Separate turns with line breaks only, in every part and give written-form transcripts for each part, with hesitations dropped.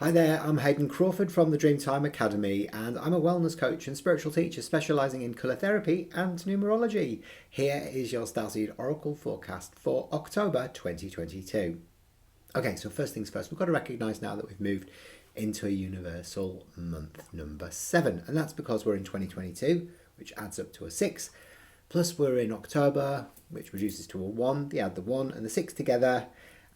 Hi there, I'm Hayden Crawford from the Dreamtime Academy, and I'm a wellness coach and spiritual teacher specialising in colour therapy and numerology. Here is your Starseed Oracle forecast for October 2022. Okay, so first things first, we've got to recognise now that we've moved into a universal month number 7, and that's because we're in 2022, which adds up to a 6, plus we're in October, which reduces to a 1. You add the 1 and the 6 together,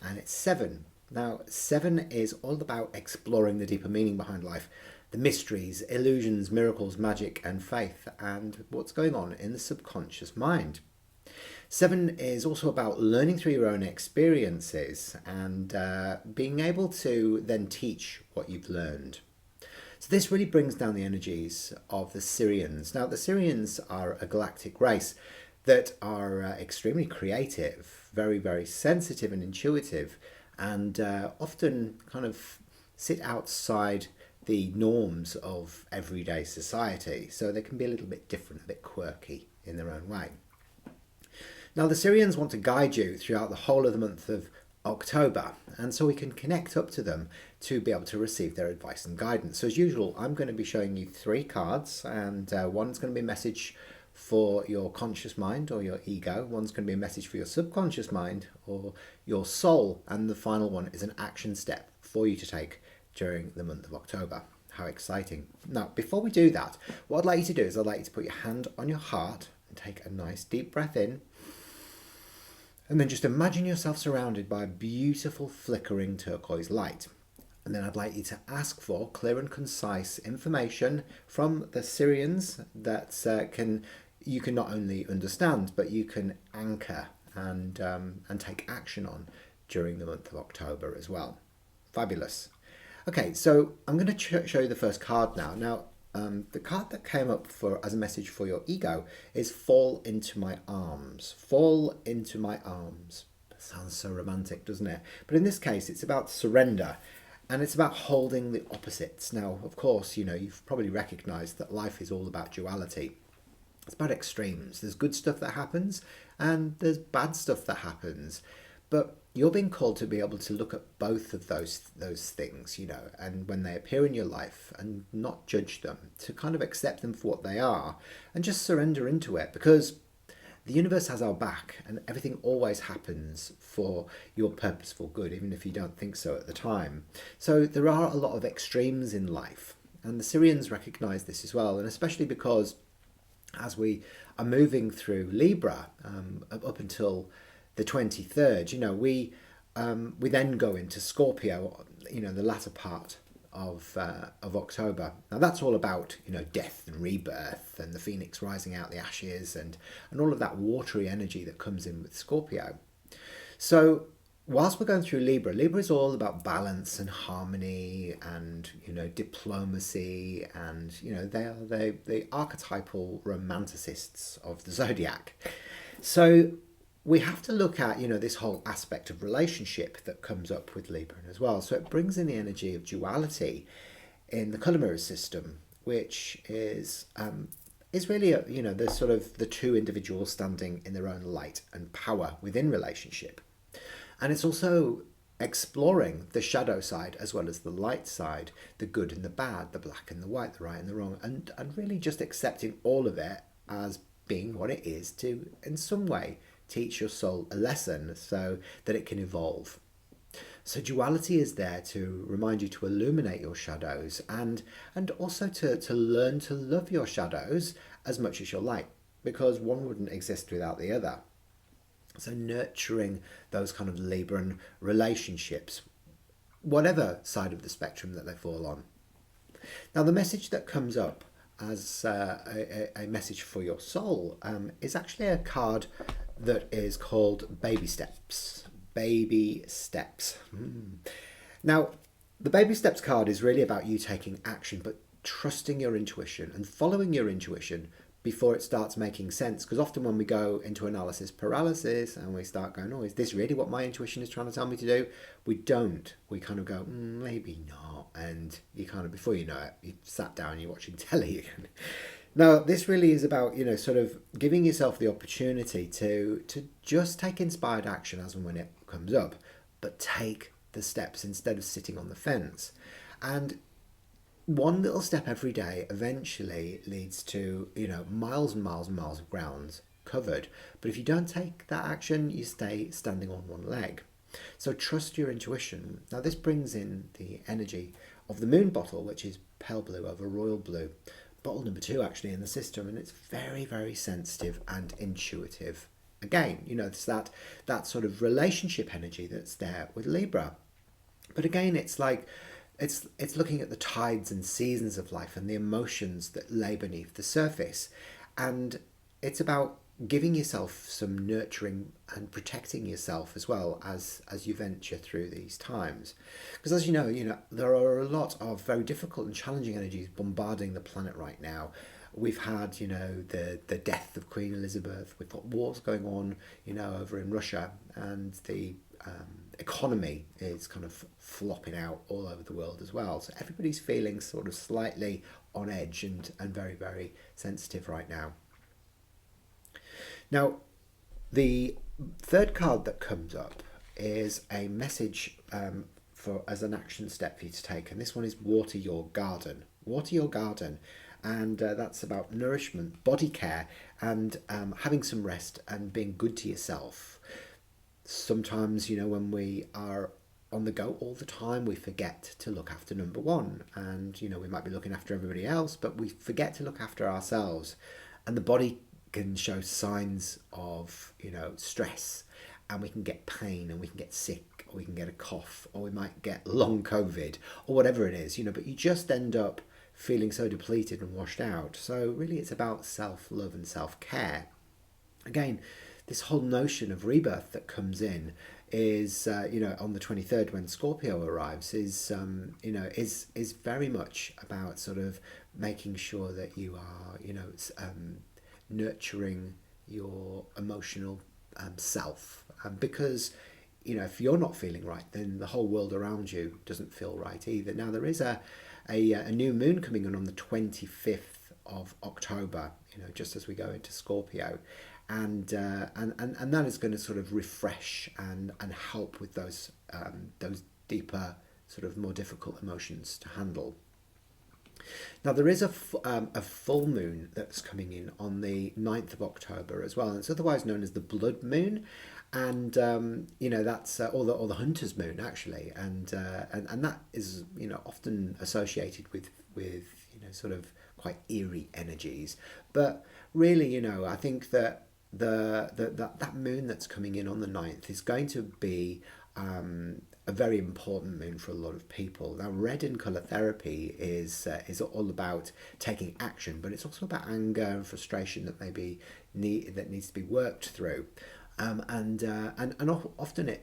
and it's 7. Now, 7 is all about exploring the deeper meaning behind life, the mysteries, illusions, miracles, magic, and faith, and what's going on in the subconscious mind. 7 is also about learning through your own experiences and being able to then teach what you've learned. So this really brings down the energies of the Sirians. Now, the Sirians are a galactic race that are extremely creative, very, very sensitive and intuitive, and often kind of sit outside the norms of everyday society. So they can be a little bit different, a bit quirky in their own way. Now, the Sirians want to guide you throughout the whole of the month of October, and so we can connect up to them to be able to receive their advice and guidance. So as usual, I'm going to be showing you 3 cards, and one's going to be a message for your conscious mind or your ego, one's going to be a message for your subconscious mind or your soul, and the final one is an action step for you to take during the month of October. How exciting. Now, before we do that, what I'd like you to do is I'd like you to put your hand on your heart and take a nice deep breath in. And then just imagine yourself surrounded by a beautiful flickering turquoise light. And then I'd like you to ask for clear and concise information from the Sirians that you can not only understand, but you can anchor and take action on during the month of October as well. Fabulous. Okay, so I'm going to show you the first card now. Now, the card that came up as a message for your ego is fall into my arms. Fall into my arms. That sounds so romantic, doesn't it? But in this case, it's about surrender. And it's about holding the opposites. Now, of course, you've probably recognised that life is all about duality. It's about extremes. There's good stuff that happens and there's bad stuff that happens. But you're being called to be able to look at both of those things, and when they appear in your life and not judge them, to kind of accept them for what they are and just surrender into it, because the universe has our back and everything always happens for your purposeful good, even if you don't think so at the time. So there are a lot of extremes in life, and the Sirians recognise this as well, and especially because as we are moving through Libra up until the 23rd, we then go into Scorpio, the latter part of October. Now that's all about death and rebirth and the phoenix rising out the ashes and all of that watery energy that comes in with Scorpio. So whilst we're going through Libra is all about balance and harmony and diplomacy, and they are the archetypal romanticists of the zodiac. So we have to look at this whole aspect of relationship that comes up with Libra as well. So it brings in the energy of duality in the colour mirror system, which is really the sort of the two individuals standing in their own light and power within relationship. And it's also exploring the shadow side as well as the light side, the good and the bad, the black and the white, the right and the wrong, and really just accepting all of it as being what it is, to in some way teach your soul a lesson so that it can evolve. So duality is there to remind you to illuminate your shadows and also to learn to love your shadows as much as your light, because one wouldn't exist without the other. So nurturing those kind of Libran relationships, whatever side of the spectrum that they fall on. Now, the message that comes up as a message for your soul is actually a card that is called Baby Steps. Baby Steps. Now, the Baby Steps card is really about you taking action, but trusting your intuition and following your intuition before it starts making sense. Because often when we go into analysis paralysis and we start going, oh, is this really what my intuition is trying to tell me to do? We don't. We kind of go, maybe not. And you kind of, before you know it, you sat down and you're watching telly. Now, this really is about, sort of giving yourself the opportunity to just take inspired action as and when it comes up, but take the steps instead of sitting on the fence. And one little step every day eventually leads to, miles and miles and miles of ground covered. But if you don't take that action, you stay standing on one leg. So trust your intuition. Now, this brings in the energy of the moon bottle, which is pale blue over royal blue. Bottle number 2 actually in the system, and it's very, very sensitive and intuitive. Again, it's that sort of relationship energy that's there with Libra. But again, it's like it's looking at the tides and seasons of life and the emotions that lay beneath the surface. And it's about giving yourself some nurturing and protecting yourself as well as you venture through these times. Because as you know, there are a lot of very difficult and challenging energies bombarding the planet right now. We've had, the death of Queen Elizabeth. We've got wars going on, over in Russia, and the economy is kind of flopping out all over the world as well. So everybody's feeling sort of slightly on edge and very, very sensitive right now. Now, the third card that comes up is a message as an action step for you to take, and this one is water your garden. Water your garden. And that's about nourishment, body care, and having some rest and being good to yourself. Sometimes, when we are on the go all the time, we forget to look after number one. And, we might be looking after everybody else, but we forget to look after ourselves. And the body can show signs of, stress. And we can get pain, and we can get sick, or we can get a cough, or we might get long COVID, or whatever it is, but you just end up feeling so depleted and washed out. So really it's about self-love and self-care. Again, this whole notion of rebirth that comes in is, on the 23rd when Scorpio arrives, is very much about sort of making sure that you are, nurturing your emotional self. Because, if you're not feeling right, then the whole world around you doesn't feel right either. Now, there is a new moon coming on the 25th of October, just as we go into Scorpio. And that is going to sort of refresh and help with those deeper, sort of more difficult emotions to handle. Now, there is a full moon that's coming in on the 9th of October as well, and it's otherwise known as the blood moon. And that's or the hunter's moon actually, and that is often associated with sort of quite eerie energies. But really, I think that that moon that's coming in on the 9th is going to be a very important moon for a lot of people. Now, red in colour therapy is all about taking action, but it's also about anger and frustration that needs to be worked through. And often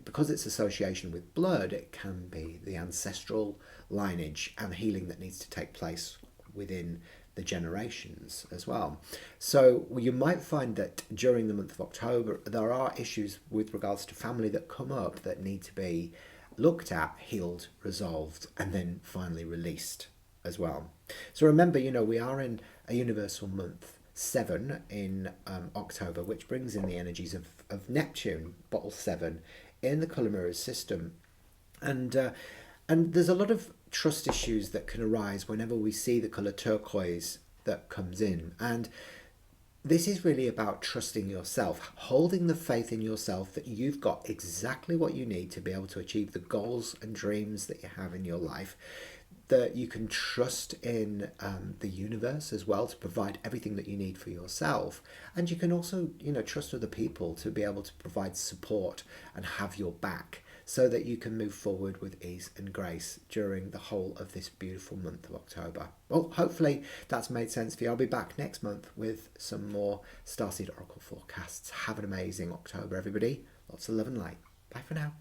because it's association with blood, it can be the ancestral lineage and healing that needs to take place within the generations as well. So you might find that during the month of October, there are issues with regards to family that come up that need to be looked at, healed, resolved, and then finally released as well. So remember, we are in a universal month 7 in October, which brings in the energies of Neptune, bottle 7, in the colour mirrors system. And there's a lot of trust issues that can arise whenever we see the colour turquoise that comes in. And this is really about trusting yourself, holding the faith in yourself that you've got exactly what you need to be able to achieve the goals and dreams that you have in your life, that you can trust in the universe as well to provide everything that you need for yourself. And you can also, trust other people to be able to provide support and have your back so that you can move forward with ease and grace during the whole of this beautiful month of October. Well, hopefully that's made sense for you. I'll be back next month with some more Starseed Oracle forecasts. Have an amazing October, everybody. Lots of love and light. Bye for now.